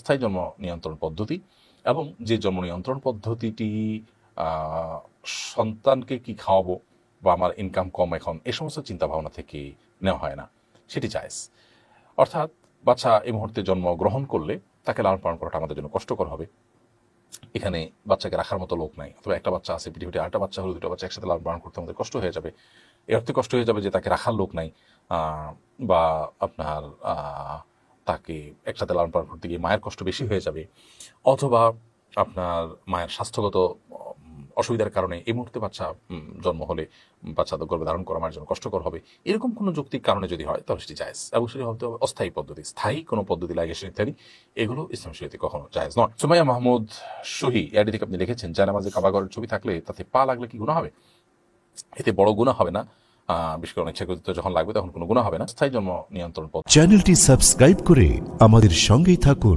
স্থায়ী জন্ম নিয়ন্ত্রণ পদ্ধতি এবং যে জন্ম নিয়ন্ত্রণ পদ্ধতিটি সন্তানকে কি খাওয়াবো বা আমার ইনকাম কম এখন এ সমস্ত চিন্তা ভাবনা থেকে নেওয়া হয় না, সেটি জায়েজ। অর্থাৎ বাচ্চা এই মুহূর্তে জন্মগ্রহণ করলে তাকে লালন পালন করাটা আমাদের জন্য কষ্টকর হবে। এখানে বাচ্চাকে রাখার মতো লোক নাই, অথবা একটা বাচ্চা আছে পৃথিবীতে, আরেকটা বাচ্চা হলো, দুটো বাচ্চা একসাথে লালন পালন করতে আমাদের কষ্ট হয়ে যাবে। এর অর্থে কষ্ট হয়ে যাবে যে তাকে রাখার লোক নাই, বা আপনার তাকে একসাথে লালন পালন করতে গিয়ে মায়ের কষ্ট বেশি হয়ে যাবে, অথবা আপনার মায়ের স্বাস্থ্যগত অসুবিধার কারণে এই মুহূর্তে বাচ্চা জন্ম হলে বাচ্চা গর্ভে ধারণ করা আমার জন্য কষ্টকর হবে, এরকম কোনো যৌক্তিক কারণে যদি হয় তাহলে সেটি জায়েজ, এবং সেটি হতে হবে অস্থায়ী পদ্ধতি। স্থায়ী কোনো পদ্ধতি লাইগেশন ইত্যাদি এগুলো ইসলাম শরীয়তে কখনো জায়েজ নয়। সুমাইয়া মাহমুদ সহি এডি থেকে আপনি লিখেছেন, জায়নামাজে কাবাঘরের ছবি থাকলে তাতে পা লাগলে কি গুনাহ হবে? এতে বড় গুনাহ হবে না, বিশেষ করে ইচ্ছাকৃত যখন লাগবে তখন কোনো গুনাহ হবে না। স্থায়ী জন্ম নিয়ন্ত্রণ পদ্ধতি। চ্যানেলটি সাবস্ক্রাইব করে আমাদের সঙ্গেই থাকুন।